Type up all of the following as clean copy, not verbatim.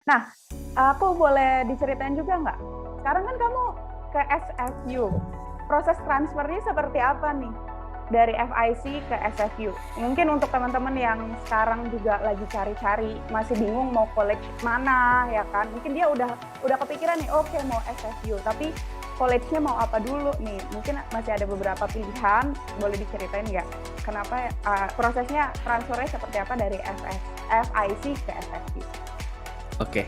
Nah, aku boleh diceritain juga nggak? Sekarang kan kamu ke SFU, proses transfernya seperti apa nih? Dari FIC ke SFU. Mungkin untuk teman-teman yang sekarang juga lagi cari-cari, masih bingung mau college mana, ya kan? Mungkin dia udah kepikiran nih, oke mau SFU, tapi college-nya mau apa dulu nih? Mungkin masih ada beberapa pilihan, boleh diceritain nggak? Kenapa prosesnya transfernya seperti apa dari FIC ke SFU? Oke.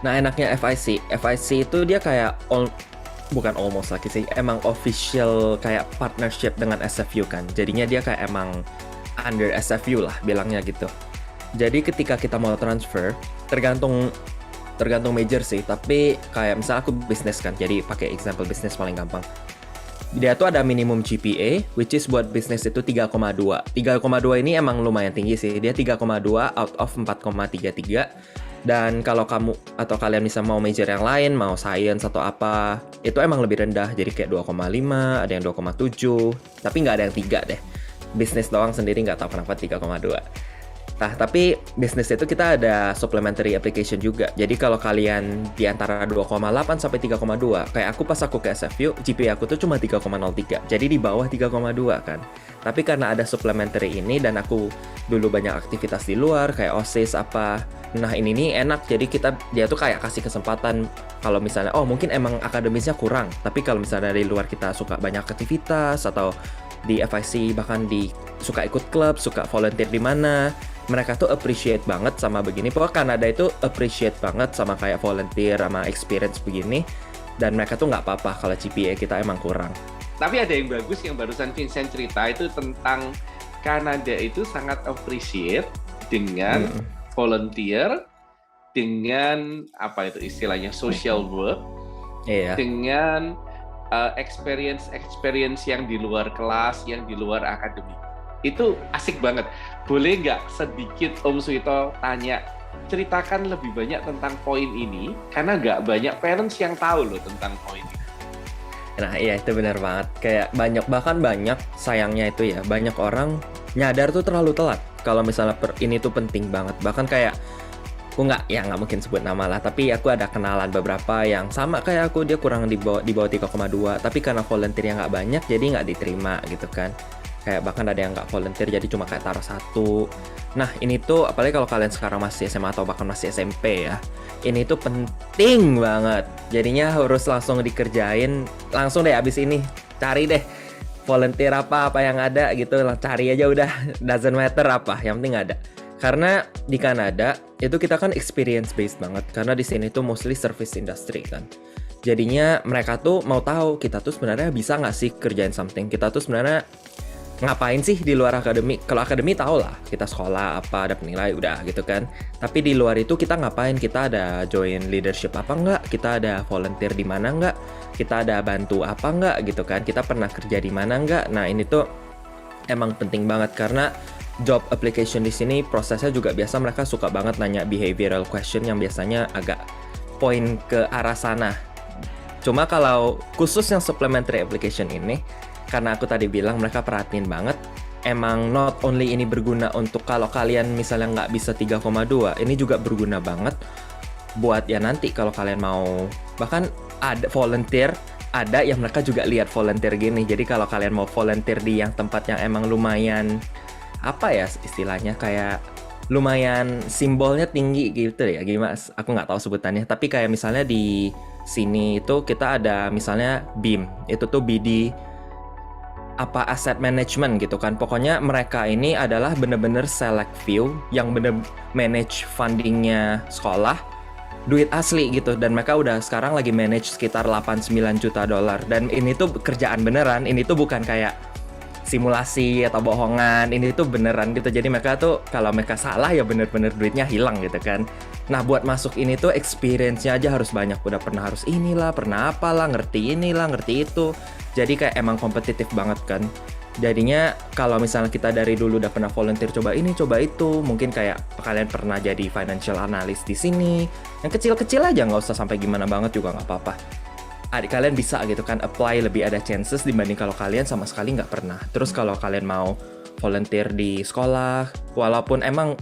Nah, enaknya FIC itu dia kayak bukan almost lagi sih, emang official kayak partnership dengan SFU kan. Jadinya dia kayak emang under SFU lah bilangnya gitu. Jadi ketika kita mau transfer, tergantung major sih, tapi kayak misal aku bisnis kan, jadi pakai example bisnis paling gampang. Dia tuh ada minimum GPA, which is buat bisnis itu 3,2. 3,2 ini emang lumayan tinggi sih, dia 3,2 out of 4,33. Dan kalau kamu atau kalian bisa mau major yang lain, mau science atau apa, itu emang lebih rendah. Jadi kayak 2,5, ada yang 2,7, tapi nggak ada yang 3 deh. Bisnis doang sendiri nggak tahu kenapa 3,2. Nah, tapi bisnis itu kita ada supplementary application juga. Jadi kalau kalian di antara 2,8 sampai 3,2, kayak aku pas aku ke SFU, GPA aku tuh cuma 3,03. Jadi di bawah 3,2 kan. Tapi karena ada supplementary ini dan aku dulu banyak aktivitas di luar kayak OSIS apa. Nah, ini nih enak. Jadi dia tuh kayak kasih kesempatan kalau misalnya mungkin emang akademisnya kurang, tapi kalau misalnya dari luar kita suka banyak aktivitas atau di FIC bahkan suka ikut klub, suka volunteer di mana, mereka tuh appreciate banget sama begini. Pokoknya Kanada itu appreciate banget sama kayak volunteer sama experience begini. Dan mereka tuh nggak apa-apa kalau GPA kita emang kurang. Tapi ada yang bagus yang barusan Vincent cerita itu tentang Kanada itu sangat appreciate dengan volunteer, dengan apa itu istilahnya social work, dengan experience yang di luar kelas, yang di luar akademik. Itu asik banget. Boleh nggak sedikit Om Suito tanya, ceritakan lebih banyak tentang poin ini, karena nggak banyak parents yang tahu loh tentang poin ini. Nah iya, itu benar banget. Kayak banyak sayangnya itu ya, banyak orang nyadar tuh terlalu telat kalau misalnya ini tuh penting banget. Bahkan kayak aku nggak mungkin sebut nama lah, tapi aku ada kenalan beberapa yang sama kayak aku, dia kurang di bawah 3,2, tapi karena volunteer yang nggak banyak jadi nggak diterima gitu kan. Kayak bahkan ada yang nggak volunteer jadi cuma kayak taruh 1. Nah ini tuh apalagi kalau kalian sekarang masih SMA atau bahkan masih SMP ya, ini tuh penting banget. Jadinya harus langsung dikerjain, langsung deh abis ini cari deh volunteer apa yang ada gitu, cari aja udah, doesn't matter apa, yang penting ada. Karena di Kanada itu kita kan experience based banget, karena di sini tuh mostly service industry kan. Jadinya mereka tuh mau tahu kita tuh sebenarnya bisa nggak sih kerjain something, kita tuh sebenarnya ngapain sih di luar akademik. Kalau akademik tau lah, kita sekolah apa, ada penilai, udah gitu kan. Tapi di luar itu kita ngapain, kita ada join leadership apa nggak, kita ada volunteer di mana nggak, kita ada bantu apa nggak gitu kan, kita pernah kerja di mana nggak. Nah ini tuh emang penting banget karena job application di sini prosesnya juga biasa mereka suka banget nanya behavioral question yang biasanya agak poin ke arah sana. Cuma kalau khusus yang supplementary application ini, karena aku tadi bilang mereka perhatiin banget, emang not only ini berguna untuk kalau kalian misalnya nggak bisa 3,2, ini juga berguna banget buat ya nanti kalau kalian mau, bahkan ada volunteer, ada yang mereka juga lihat volunteer gini. Jadi kalau kalian mau volunteer di yang tempat yang emang lumayan apa ya istilahnya, kayak lumayan simbolnya tinggi gitu ya, gimana aku nggak tahu sebutannya, tapi kayak misalnya di sini itu kita ada misalnya BIM, itu tuh BD apa asset management gitu kan. Pokoknya mereka ini adalah bener-bener select few yang bener manage fundingnya sekolah, duit asli gitu, dan mereka udah sekarang lagi manage sekitar 8-9 juta dolar. Dan ini tuh kerjaan beneran, ini tuh bukan kayak simulasi atau bohongan, ini tuh beneran gitu. Jadi mereka tuh kalau mereka salah ya bener-bener duitnya hilang gitu kan. Nah buat masuk ini tuh experience-nya aja harus banyak, udah pernah harus inilah, pernah apalah, ngerti inilah, ngerti itu. Jadi kayak emang kompetitif banget kan. Jadinya kalau misalnya kita dari dulu udah pernah volunteer coba ini coba itu, mungkin kayak kalian pernah jadi financial analyst di sini, yang kecil-kecil aja, nggak usah sampai gimana banget juga nggak apa-apa. Adik kalian bisa gitu kan apply, lebih ada chances dibanding kalau kalian sama sekali nggak pernah. Terus kalau kalian mau volunteer di sekolah, walaupun emang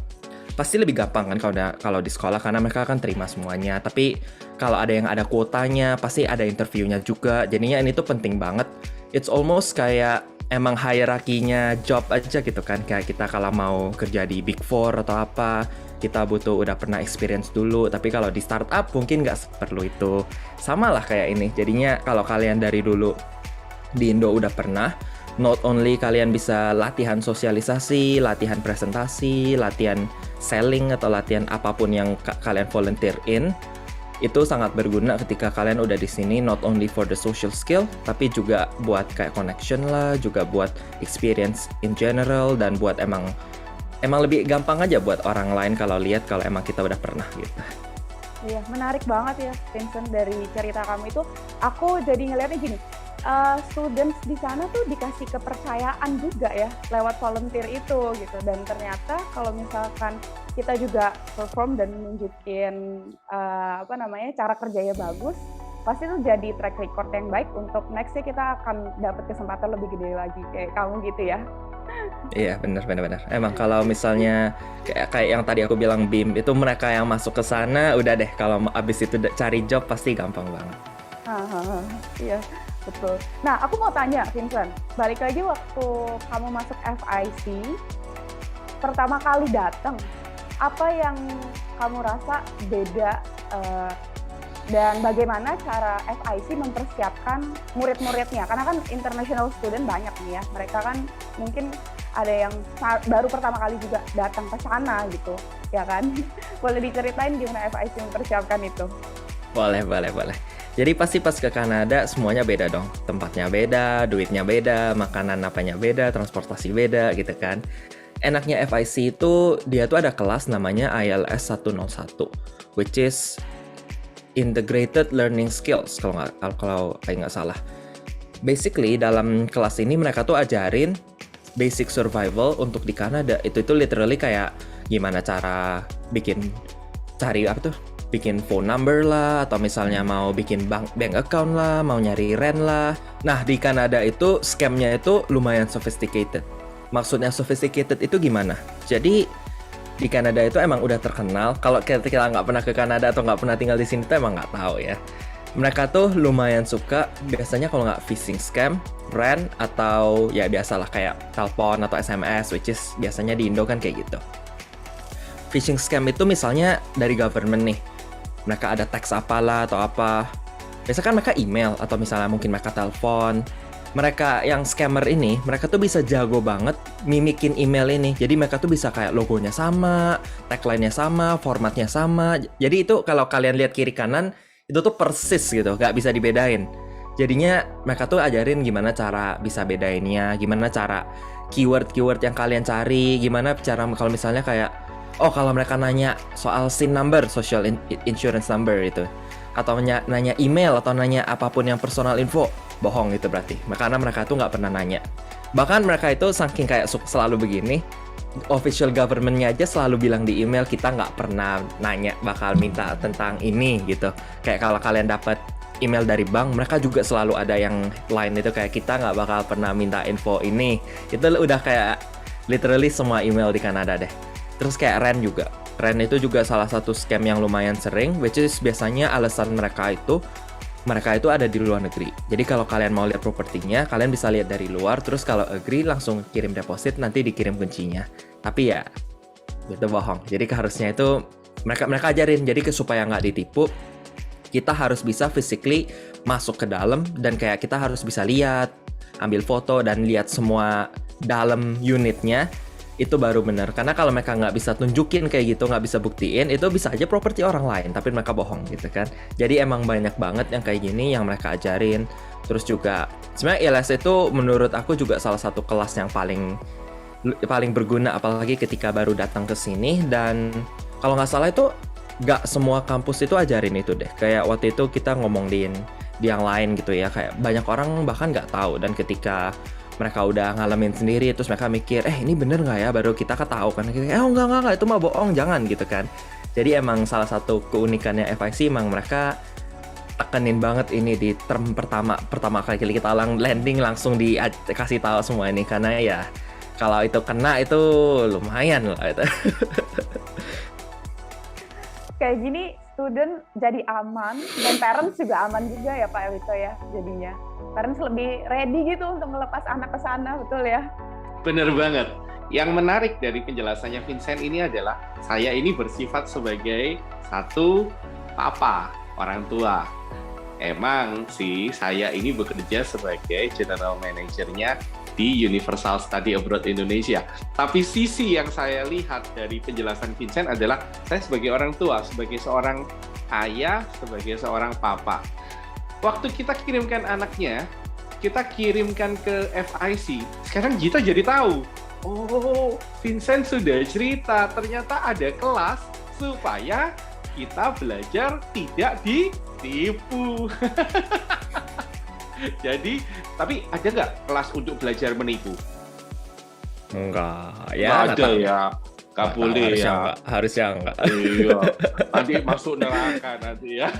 pasti lebih gampang kan kalau di sekolah karena mereka akan terima semuanya. Tapi kalau ada kuotanya, pasti ada interviewnya juga. Jadinya ini tuh penting banget. It's almost kayak emang hierarkinya job aja gitu kan. Kayak kita kalau mau kerja di Big Four atau apa, kita butuh udah pernah experience dulu. Tapi kalau di startup mungkin nggak perlu itu. Sama lah kayak ini. Jadinya kalau kalian dari dulu di Indo udah pernah, not only kalian bisa latihan sosialisasi, latihan presentasi, latihan selling atau latihan apapun yang kalian volunteer in, itu sangat berguna ketika kalian udah di sini, not only for the social skill, tapi juga buat kayak connection lah, juga buat experience in general, dan buat emang lebih gampang aja buat orang lain kalau lihat kalau emang kita udah pernah gitu. Iya, menarik banget ya Vincent dari cerita kamu itu. Aku jadi ngeliatnya gini, students di sana tuh dikasih kepercayaan juga ya lewat volunteer itu gitu, dan ternyata kalau misalkan kita juga perform dan nunjukin cara kerjanya bagus, pasti tuh jadi track record yang baik untuk nextnya kita akan dapat kesempatan lebih gede lagi kayak kamu gitu ya. Iya, benar. Emang kalau misalnya kayak yang tadi aku bilang BIM, itu mereka yang masuk ke sana udah deh, kalau abis itu cari job pasti gampang banget. Iya. Betul. Nah, aku mau tanya, Vincent, balik lagi waktu kamu masuk FIC, pertama kali datang, apa yang kamu rasa beda dan bagaimana cara FIC mempersiapkan murid-muridnya? Karena kan international student banyak nih ya, mereka kan mungkin ada yang baru pertama kali juga datang ke sana gitu, ya kan? Boleh diceritain gimana FIC mempersiapkan itu? Boleh. Jadi pasti pas ke Kanada semuanya beda dong. Tempatnya beda, duitnya beda, makanan apanya beda, transportasi beda gitu kan. Enaknya FIC itu, dia tuh ada kelas namanya ILS 101, which is Integrated Learning Skills kalau nggak salah. Basically dalam kelas ini mereka tuh ajarin basic survival untuk di Kanada. Itu literally kayak gimana cara bikin phone number lah, atau misalnya mau bikin bank account lah, mau nyari rent lah. Nah, di Kanada itu scamnya itu lumayan sophisticated. Maksudnya sophisticated itu gimana? Jadi di Kanada itu emang udah terkenal. Kalau kita nggak pernah ke Kanada atau nggak pernah tinggal di sini tuh emang nggak tahu ya. Mereka tuh lumayan suka biasanya kalau nggak phishing scam, rent, atau ya biasalah kayak telepon atau SMS, which is biasanya di Indo kan kayak gitu. Phishing scam itu misalnya dari government nih. Mereka ada teks apalah atau apa. Biasanya kan mereka email atau misalnya mungkin mereka telepon. Mereka yang scammer ini, mereka tuh bisa jago banget mimikin email ini. Jadi mereka tuh bisa kayak logonya sama, tagline-nya sama, formatnya sama. Jadi itu kalau kalian lihat kiri kanan, itu tuh persis gitu, nggak bisa dibedain. Jadinya mereka tuh ajarin gimana cara bisa bedainnya, gimana cara keyword-keyword yang kalian cari, gimana cara kalau misalnya kayak kalau mereka nanya soal SIN number, social insurance number itu, atau nanya email atau nanya apapun yang personal info, bohong itu berarti. Karena mereka tuh nggak pernah nanya. Bahkan mereka itu saking kayak selalu begini, official government-nya aja selalu bilang di email kita nggak pernah nanya bakal minta tentang ini gitu. Kayak kalau kalian dapat email dari bank, mereka juga selalu ada yang lain itu kayak kita nggak bakal pernah minta info ini. Itu udah kayak literally semua email di Kanada deh. Terus kayak rent juga. Rent itu juga salah satu scam yang lumayan sering, which is biasanya alasan mereka itu ada di luar negeri. Jadi kalau kalian mau lihat propertinya, kalian bisa lihat dari luar, terus kalau agree langsung kirim deposit, nanti dikirim kuncinya. Tapi ya, itu bohong. Jadi harusnya itu mereka ajarin, jadi supaya nggak ditipu, kita harus bisa physically masuk ke dalam, dan kayak kita harus bisa lihat, ambil foto, dan lihat semua dalam unitnya, itu baru benar. Karena kalau mereka nggak bisa tunjukin kayak gitu, nggak bisa buktiin, itu bisa aja properti orang lain, tapi mereka bohong gitu kan. Jadi emang banyak banget yang kayak gini yang mereka ajarin. Terus juga sebenarnya ILS itu menurut aku juga salah satu kelas yang paling berguna, apalagi ketika baru datang ke sini. Dan kalau nggak salah itu nggak semua kampus itu ajarin itu deh. Kayak waktu itu kita ngomong di yang lain gitu ya, kayak banyak orang bahkan nggak tahu, dan ketika mereka udah ngalamin sendiri, terus mereka mikir, ini bener nggak ya? Baru kita ketahu kan, enggak, itu mah bohong, jangan gitu kan. Jadi emang salah satu keunikannya FIC, emang mereka tekenin banget ini di term pertama kali kita landing langsung dikasih tahu semua ini, karena ya kalau itu kena itu lumayan lah itu. kayak gini student jadi aman dan parents juga aman juga ya Pak Elito ya jadinya. Parents lebih ready gitu untuk melepas anak ke sana, betul ya? Bener banget. Yang menarik dari penjelasannya Vincent ini adalah saya ini bersifat sebagai satu papa, orang tua. Emang sih saya ini bekerja sebagai general manajernya di Universal Study Abroad Indonesia. Tapi sisi yang saya lihat dari penjelasan Vincent adalah saya sebagai orang tua, sebagai seorang ayah, sebagai seorang papa. Waktu kita kirimkan anaknya, kita kirimkan ke FIC, sekarang kita jadi tahu, oh Vincent sudah cerita, ternyata ada kelas supaya kita belajar tidak ditipu. Jadi, tapi ada nggak kelas untuk belajar menipu? Enggak, Nggak ada ya, nggak boleh harusnya ya. enggak, harusnya enggak. Iya, nanti masuk neraka nanti ya.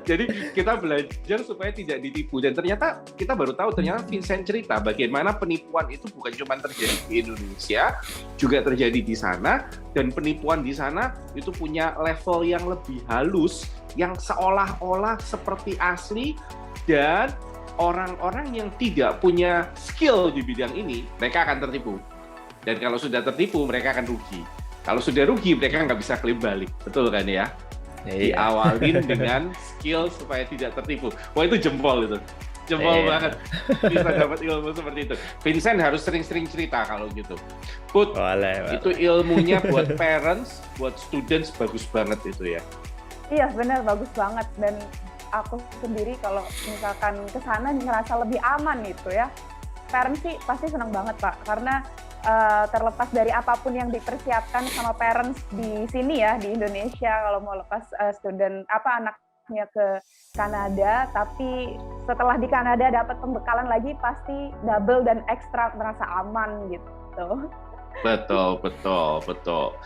Jadi kita belajar supaya tidak ditipu, dan ternyata kita baru tahu ternyata Vincent cerita bagaimana penipuan itu bukan cuma terjadi di Indonesia, juga terjadi di sana, dan penipuan di sana itu punya level yang lebih halus, yang seolah-olah seperti asli, dan orang-orang yang tidak punya skill di bidang ini mereka akan tertipu. Dan kalau sudah tertipu, mereka akan rugi. Kalau sudah rugi, mereka nggak bisa klaim balik. Betul kan ya? Iya. Diawalin dengan skill supaya tidak tertipu. Wah, itu jempol itu. Jempol Iya. banget. Bisa dapat ilmu seperti itu. Vincent harus sering-sering cerita kalau gitu. Put, Boleh. itu ilmunya buat parents, buat students, bagus banget itu ya. Iya benar, bagus banget. Dan aku sendiri kalau misalkan ke sana ngerasa lebih aman gitu ya. Parents sih pasti senang banget Pak, karena terlepas dari apapun yang dipersiapkan sama parents di sini ya, di Indonesia, kalau mau lepas anaknya ke Kanada, tapi setelah di Kanada dapat pembekalan lagi pasti double dan ekstra merasa aman gitu. Betul, betul, betul.